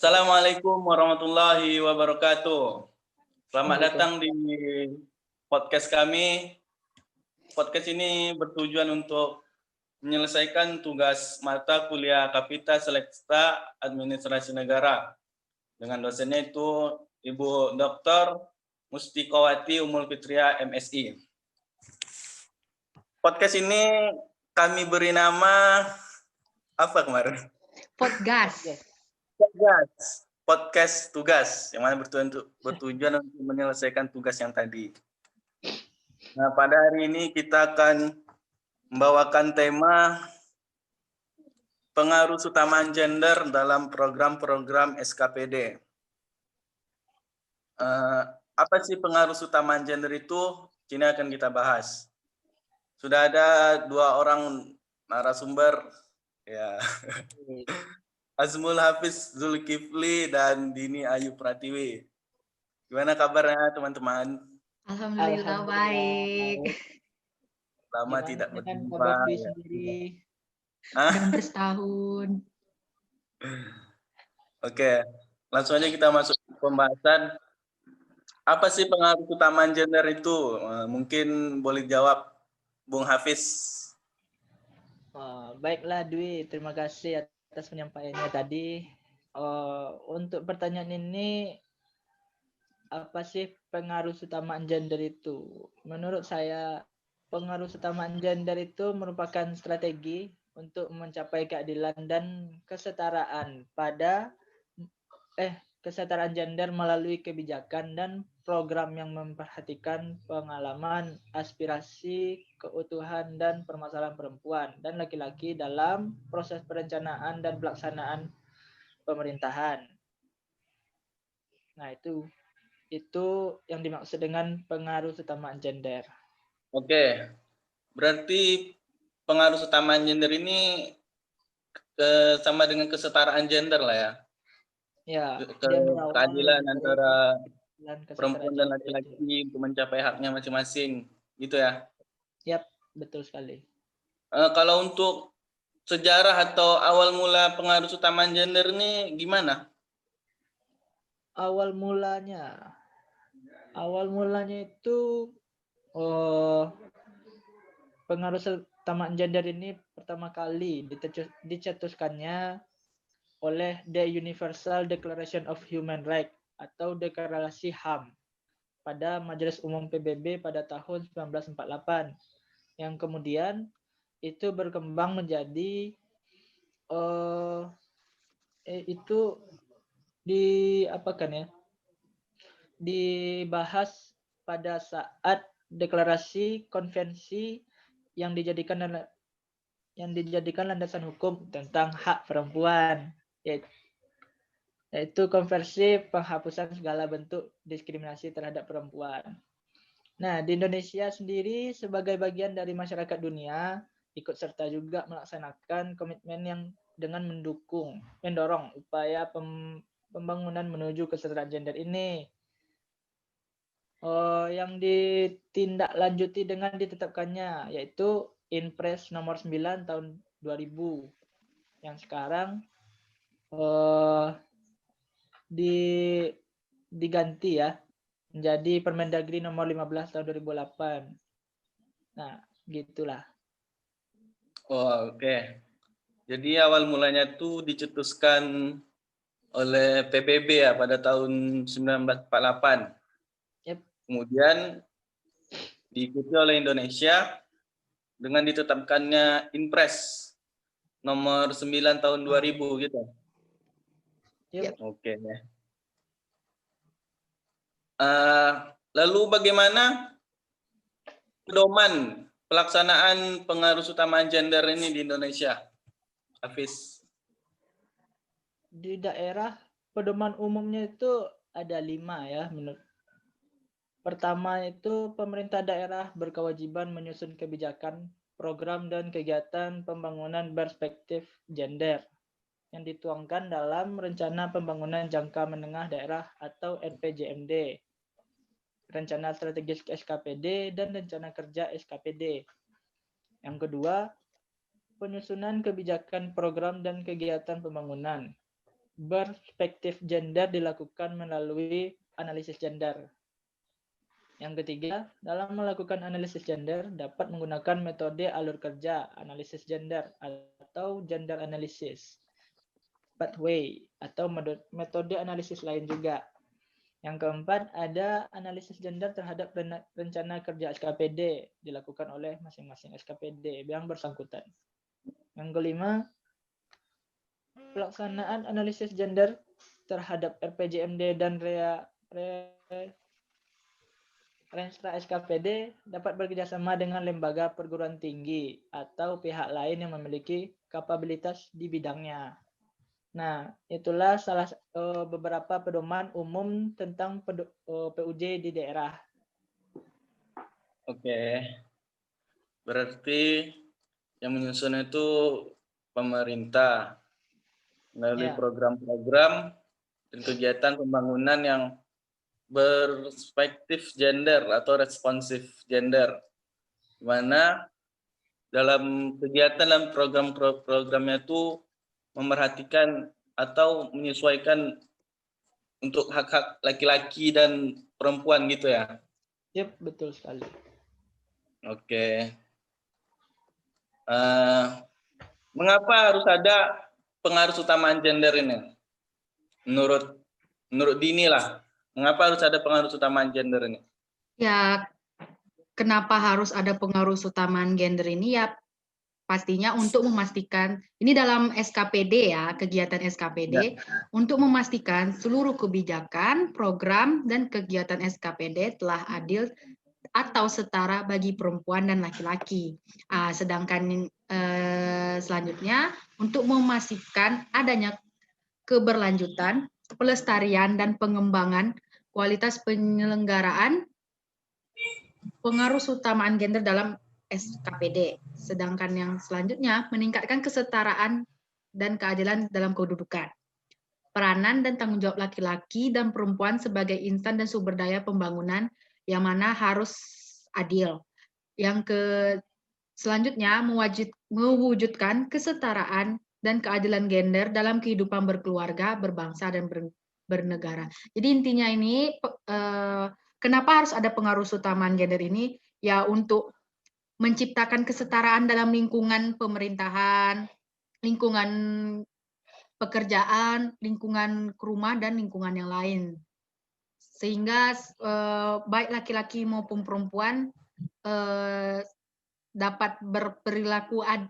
Assalamualaikum warahmatullahi wabarakatuh. Selamat datang di podcast kami. Podcast ini bertujuan untuk menyelesaikan tugas mata kuliah Kapita Selekta Administrasi Negara. Dengan dosennya itu Ibu Dr. Mustikowati Umul Fitria MSI. Podcast ini kami beri nama apa kemarin? Podcast tugas, yang mana bertujuan untuk menyelesaikan tugas yang tadi. Nah, pada hari ini kita akan membawakan tema pengaruh utama gender dalam program-program SKPD. Apa sih pengaruh utama gender itu? Ini akan kita bahas. Sudah ada dua orang narasumber, ya. Azmul Hafiz Zulkifli dan Dini Ayu Pratiwi. Gimana kabarnya teman-teman? Alhamdulillah baik. Lama tidak berjumpa. Sendiri. 19 tahun. Oke, langsung aja kita masuk ke pembahasan. Apa sih pengaruh utama gender itu? Mungkin boleh jawab Bung Hafiz. Baiklah Dwi, terima kasih atas penyampaiannya tadi. Untuk pertanyaan ini, apa sih pengaruh utama gender itu? Menurut saya, pengaruh utama gender itu merupakan strategi untuk mencapai keadilan dan kesetaraan kesetaraan gender melalui kebijakan dan program yang memperhatikan pengalaman, aspirasi, keutuhan, dan permasalahan perempuan dan laki-laki dalam proses perencanaan dan pelaksanaan pemerintahan. Nah, itu yang dimaksud dengan pengaruh utama gender. Oke, berarti pengaruh utama gender ini sama dengan kesetaraan gender lah ya? Ya, keadilan antara perempuan dan laki-laki untuk mencapai haknya masing-masing, gitu ya? Yap, betul sekali. Kalau untuk sejarah atau awal mula pengaruh utama gender ini gimana? Awal mulanya itu pengaruh utama gender ini pertama kali dicetuskannya oleh The Universal Declaration of Human Rights atau Deklarasi HAM pada Majelis Umum PBB pada tahun 1948, yang kemudian itu berkembang menjadi itu dibahas pada saat deklarasi konvensi yang dijadikan landasan hukum tentang hak perempuan, yaitu konvensi penghapusan segala bentuk diskriminasi terhadap perempuan. Nah, di Indonesia sendiri sebagai bagian dari masyarakat dunia ikut serta juga melaksanakan komitmen yang dengan mendorong upaya pembangunan menuju kesetaraan gender ini. Yang ditindaklanjuti dengan ditetapkannya yaitu Inpres nomor 9 tahun 2000 yang sekarang diganti ya menjadi Permendagri nomor 15 tahun 2008. Nah, gitulah. Oke. Jadi awal mulanya itu dicetuskan oleh PBB ya pada tahun 1948. Yep. Kemudian diikuti oleh Indonesia dengan ditetapkannya Inpres nomor 9 tahun 2000 gitu. Yep. Oke. Lalu bagaimana pedoman pelaksanaan pengaruh utama gender ini di Indonesia, Hafiz? Di daerah pedoman umumnya itu ada 5 ya menurut. Pertama itu pemerintah daerah berkewajiban menyusun kebijakan, program dan kegiatan pembangunan berperspektif gender yang dituangkan dalam Rencana Pembangunan Jangka Menengah Daerah atau RPJMD, Rencana Strategis SKPD, dan Rencana Kerja SKPD. Yang kedua, penyusunan kebijakan program dan kegiatan pembangunan. berperspektif gender dilakukan melalui analisis gender. Yang ketiga, dalam melakukan analisis gender dapat menggunakan metode alur kerja analisis gender atau gender analysis, pathway, atau metode analisis lain juga. Yang keempat, ada analisis gender terhadap rencana kerja SKPD dilakukan oleh masing-masing SKPD yang bersangkutan. Yang kelima, pelaksanaan analisis gender terhadap RPJMD dan Renstra SKPD dapat bekerjasama dengan lembaga perguruan tinggi atau pihak lain yang memiliki kapabilitas di bidangnya. Nah, itulah beberapa pedoman umum tentang PUJ di daerah. Oke. Berarti yang menyusun itu pemerintah melalui program-program dan kegiatan pembangunan yang berperspektif gender atau responsif gender, di mana dalam kegiatan dan program-programnya itu memerhatikan atau menyesuaikan untuk hak-hak laki-laki dan perempuan gitu ya. Yep, betul sekali. Oke. Mengapa harus ada pengaruh utamaan gender ini? Menurut Dini lah. Mengapa harus ada pengaruh utamaan gender ini? Ya, kenapa harus ada pengaruh utamaan gender ini? Ya, pastinya untuk memastikan, ini dalam SKPD ya, kegiatan SKPD, untuk memastikan seluruh kebijakan, program, dan kegiatan SKPD telah adil atau setara bagi perempuan dan laki-laki. Sedangkan selanjutnya, untuk memastikan adanya keberlanjutan, pelestarian, dan pengembangan kualitas penyelenggaraan pengaruh utamaan gender dalam SKPD. Sedangkan yang selanjutnya meningkatkan kesetaraan dan keadilan dalam kedudukan. Peranan dan tanggung jawab laki-laki dan perempuan sebagai insan dan sumber daya pembangunan yang mana harus adil. Yang selanjutnya mewujudkan kesetaraan dan keadilan gender dalam kehidupan berkeluarga, berbangsa, dan bernegara. Jadi intinya ini, kenapa harus ada pengaruh utamaan gender ini? Ya untuk menciptakan kesetaraan dalam lingkungan pemerintahan, lingkungan pekerjaan, lingkungan rumah, dan lingkungan yang lain. Sehingga baik laki-laki maupun perempuan dapat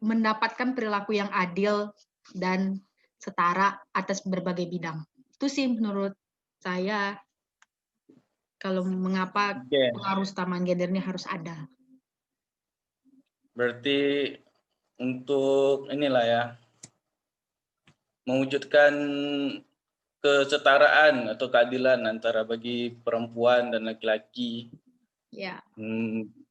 mendapatkan perilaku yang adil dan setara atas berbagai bidang. Itu sih menurut saya kalau mengapa pengaruh utamaan gender ini harus ada. Berarti untuk inilah ya, mewujudkan kesetaraan atau keadilan antara bagi perempuan dan laki-laki. Ya.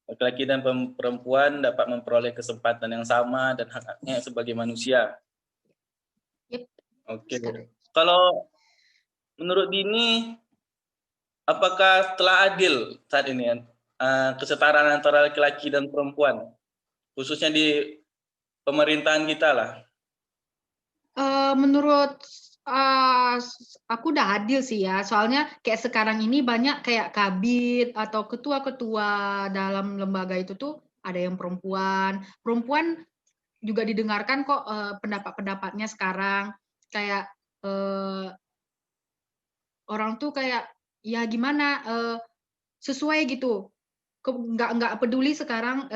Laki-laki dan perempuan dapat memperoleh kesempatan yang sama dan hak-haknya sebagai manusia. Yep. Oke. Kalau menurut Dini, apakah telah adil saat ini kesetaraan antara laki-laki dan perempuan, khususnya di pemerintahan kita lah? Menurut aku udah adil sih ya, soalnya kayak sekarang ini banyak kayak kabid atau ketua-ketua dalam lembaga itu tuh ada yang perempuan juga didengarkan kok pendapat-pendapatnya sekarang, kayak orang tuh kayak ya gimana sesuai gitu, nggak peduli sekarang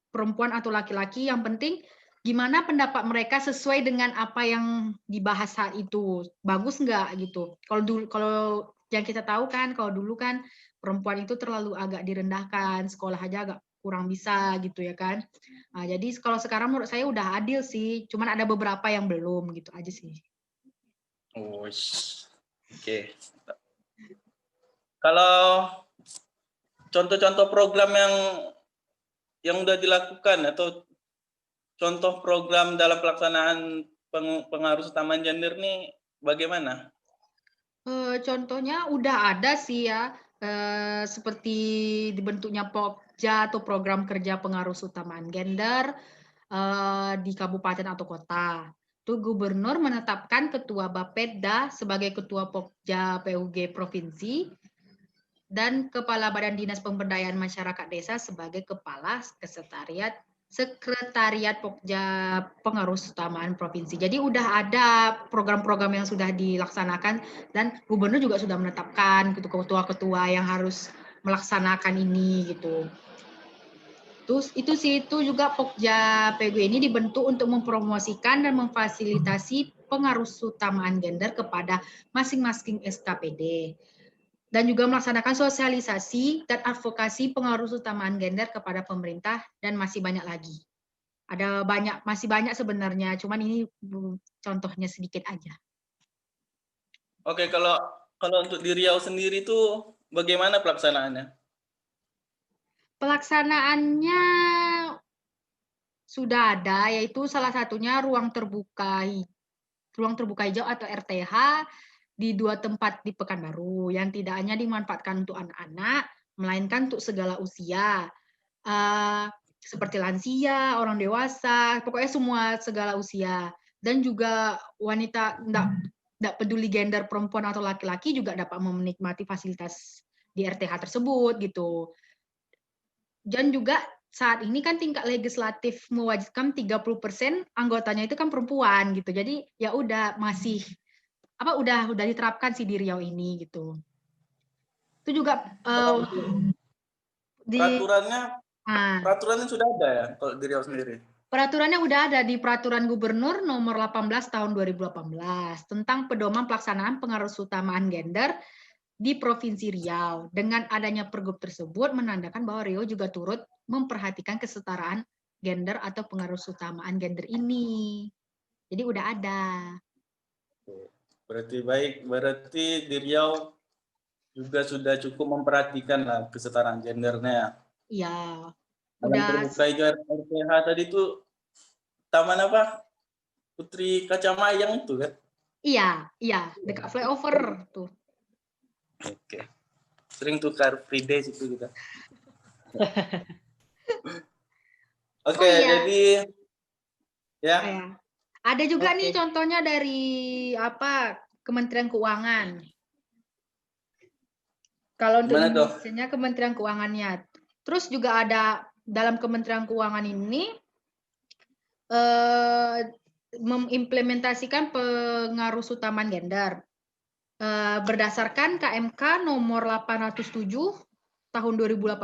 perempuan atau laki-laki, yang penting gimana pendapat mereka sesuai dengan apa yang dibahas saat itu, bagus nggak gitu. Kalau yang kita tahu kan, kalau dulu kan perempuan itu terlalu agak direndahkan, sekolah aja agak kurang bisa gitu ya kan. Nah, jadi kalau sekarang menurut saya udah adil sih, cuman ada beberapa yang belum gitu aja sih. Oke. Kalau contoh-contoh program yang udah dilakukan atau contoh program dalam pelaksanaan pengaruh utamaan gender nih bagaimana? Contohnya udah ada sih ya, seperti dibentuknya Pokja atau program kerja pengaruh utamaan gender di kabupaten atau kota. itu Gubernur menetapkan Ketua Bapeda sebagai Ketua Pokja PUG Provinsi dan Kepala Badan Dinas Pemberdayaan Masyarakat Desa sebagai Kepala Sekretariat Pokja Pengarus Utamaan Provinsi. Jadi udah ada program-program yang sudah dilaksanakan dan Gubernur juga sudah menetapkan ketua-ketua yang harus melaksanakan ini gitu. Terus itu juga Pokja PUG ini dibentuk untuk mempromosikan dan memfasilitasi pengarus utamaan gender kepada masing-masing SKPD dan juga melaksanakan sosialisasi dan advokasi pengarus utamaan gender kepada pemerintah dan masih banyak lagi. Masih banyak sebenarnya, cuman ini contohnya sedikit aja. Oke, kalau untuk di Riau sendiri tuh bagaimana pelaksanaannya? Pelaksanaannya sudah ada, yaitu salah satunya ruang terbuka hijau atau RTH di 2 tempat di Pekanbaru yang tidak hanya dimanfaatkan untuk anak-anak, melainkan untuk segala usia, seperti lansia, orang dewasa, pokoknya segala usia. Dan juga wanita, tidak peduli gender perempuan atau laki-laki juga dapat menikmati fasilitas di RTH tersebut gitu. Dan juga saat ini kan tingkat legislatif mewajibkan 30% anggotanya itu kan perempuan gitu. Jadi ya udah udah diterapkan sih di Riau ini gitu. Itu juga peraturannya sudah ada ya kalau di Riau sendiri. Peraturannya udah ada di Peraturan Gubernur nomor 18 tahun 2018 tentang pedoman pelaksanaan pengarus utamaan gender di Provinsi Riau. Dengan adanya pergub tersebut menandakan bahwa Riau juga turut memperhatikan kesetaraan gender atau pengarus utamaan gender ini. Jadi udah ada. Berarti di Riau juga sudah cukup memperhatikan lah kesetaraan gendernya. Iya. Dalam terbuka hijau RPH tadi tuh taman apa? Putri Kacamayang itu kan? Iya, dekat flyover tuh. Oke. Sering tukar free day situ kita. Oke, jadi ya. Ada juga nih contohnya dari Kementerian Keuangan. Kalau untuk Indonesia Kementerian Keuangannya. Terus juga ada dalam Kementerian Keuangan ini mengimplementasikan pengarus utamaan gender. Berdasarkan KMK nomor 807 tahun 2018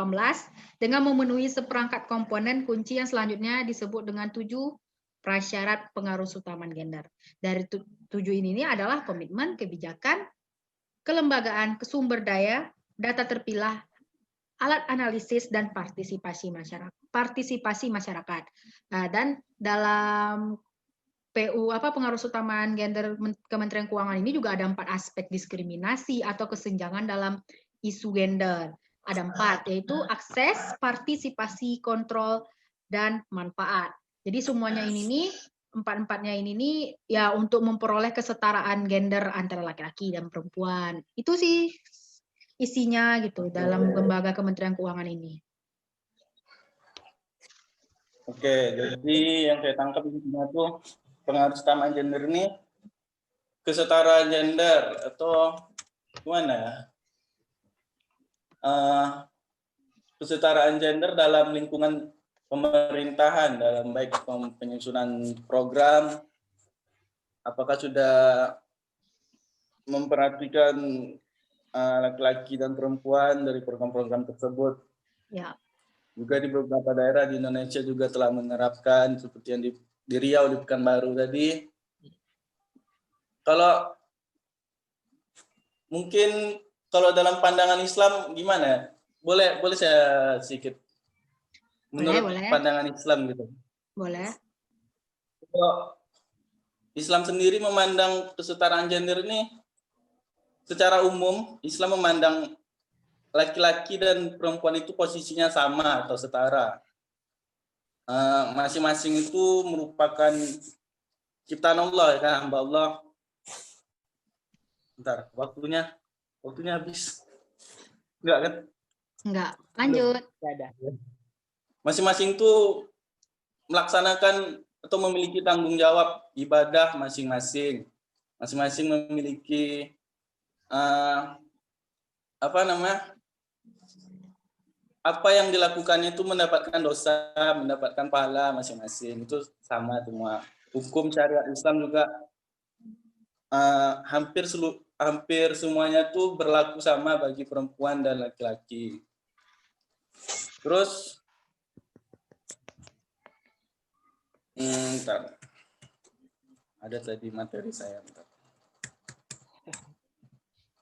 dengan memenuhi seperangkat komponen kunci yang selanjutnya disebut dengan 7 prasyarat pengarus utamaan gender. Dari 7 ini adalah komitmen, kebijakan, kelembagaan, sumber daya, data terpilah, alat analisis dan partisipasi masyarakat. Nah, dan dalam pengarus utamaan gender Kementerian Keuangan ini juga ada 4 aspek diskriminasi atau kesenjangan dalam isu gender. Ada 4, yaitu akses, partisipasi, kontrol, dan manfaat. Jadi semuanya ini nih, 4-4-nya ini nih ya untuk memperoleh kesetaraan gender antara laki-laki dan perempuan. Itu sih isinya gitu dalam lembaga Kementerian Keuangan ini. Oke, jadi yang saya tangkap intinya tuh pengarus utamaan gender ini kesetaraan gender atau gimana ya? Kesetaraan gender dalam lingkungan pemerintahan, dalam baik penyusunan program, apakah sudah memperhatikan laki-laki dan perempuan dari program-program tersebut. Ya. Juga di beberapa daerah di Indonesia juga telah menerapkan seperti yang di Riau, di Pekanbaru tadi. Kalau mungkin kalau dalam pandangan Islam gimana? Boleh saya sedikit menurut pandangan Islam gitu. Boleh. Kalau Islam sendiri memandang kesetaraan gender ini secara umum, Islam memandang laki-laki dan perempuan itu posisinya sama atau setara. Masing-masing itu merupakan ciptaan Allah, kan, hamba Allah. Bentar, waktunya habis. Enggak kan? Enggak, lanjut. Ada. Masing-masing itu melaksanakan atau memiliki tanggung jawab ibadah masing-masing. Masing-masing memiliki apa yang dilakukannya itu mendapatkan dosa, mendapatkan pahala masing-masing. Itu sama semua. Hukum syariat Islam juga hampir semuanya tuh berlaku sama bagi perempuan dan laki-laki. Terus bentar. Ada tadi materi saya. Bentar.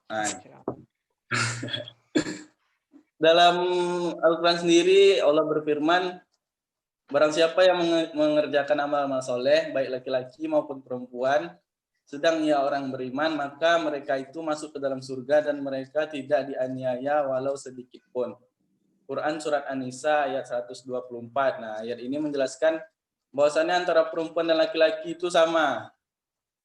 Nah. Dalam Al-Quran sendiri Allah berfirman, barang siapa yang mengerjakan amal-amal soleh, baik laki-laki maupun perempuan, sedang ia orang beriman, maka mereka itu masuk ke dalam surga dan mereka tidak dianiaya walau sedikit pun. Quran Surat An-Nisa ayat 124. Nah, ayat ini menjelaskan bahwasannya antara perempuan dan laki-laki itu sama.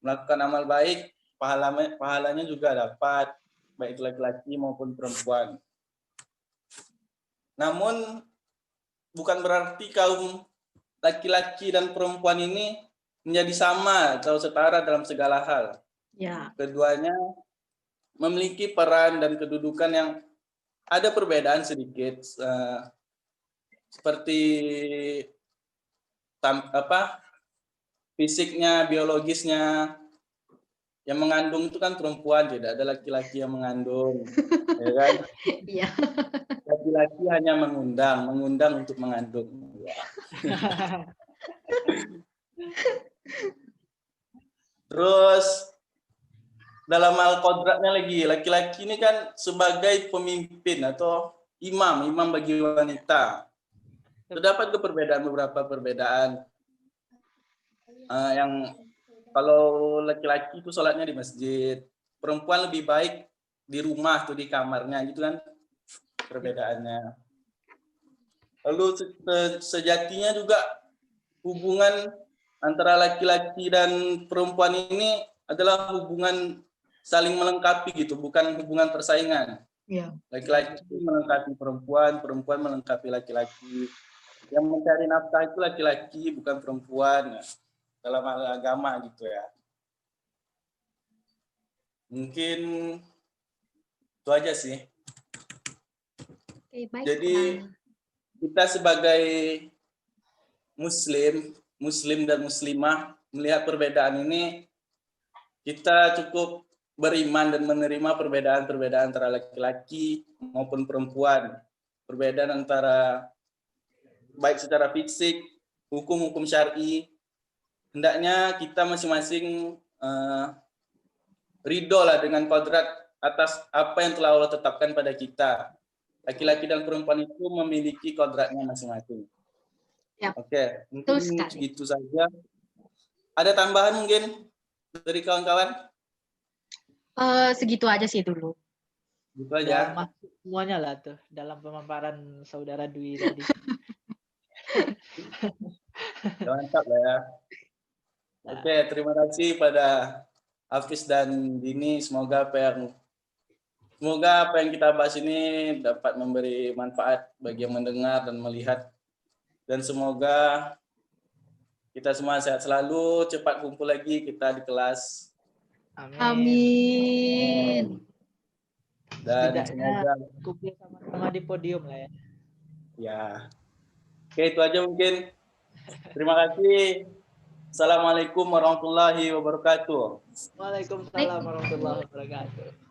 Melakukan amal baik, pahalanya juga dapat, baik laki-laki maupun perempuan. Namun, bukan berarti kaum laki-laki dan perempuan ini menjadi sama atau setara dalam segala hal. Ya. Keduanya memiliki peran dan kedudukan yang ada perbedaan sedikit, seperti fisiknya, biologisnya. Yang mengandung itu kan perempuan, tidak ada laki-laki yang mengandung, ya kan? Iya. Laki-laki hanya mengundang untuk mengandung. Terus dalam Al-Qadratnya lagi, laki-laki ini kan sebagai pemimpin atau imam bagi wanita. Terdapat beberapa perbedaan yang kalau laki-laki itu sholatnya di masjid, perempuan lebih baik di rumah tuh di kamarnya gitu kan perbedaannya. Lalu sejatinya juga hubungan antara laki-laki dan perempuan ini adalah hubungan saling melengkapi gitu, bukan hubungan persaingan. Ya. Laki-laki melengkapi perempuan, perempuan melengkapi laki-laki. Yang mencari nafkah itu laki-laki, bukan perempuan. Dalam hal agama gitu ya. Mungkin itu aja sih. Oke, baik. Jadi kita sebagai muslim dan muslimah melihat perbedaan ini, kita cukup beriman dan menerima perbedaan-perbedaan antara laki-laki maupun perempuan. Perbedaan antara baik secara fisik, hukum-hukum syar'i. Hendaknya kita masing-masing ridho lah dengan kodrat atas apa yang telah Allah tetapkan pada kita. Laki-laki dan perempuan itu memiliki kodratnya masing-masing. Ya. Oke, mungkin segitu saja. Ada tambahan mungkin dari kawan-kawan? Segitu aja sih dulu. Gitu aja. Masuk semuanya lah tuh dalam pemaparan saudara Dwi tadi. Mantap lah ya. Oke, terima kasih pada Hafiz dan Dini. Semoga apa yang kita bahas ini dapat memberi manfaat bagi yang mendengar dan melihat. Dan semoga kita semua sehat selalu, cepat kumpul lagi kita di kelas. Amin. Dan semoga kumpul sama-sama di podium lah ya. Ya. Oke, itu aja mungkin. Terima kasih. Assalamualaikum warahmatullahi wabarakatuh. Waalaikumsalam warahmatullahi wabarakatuh.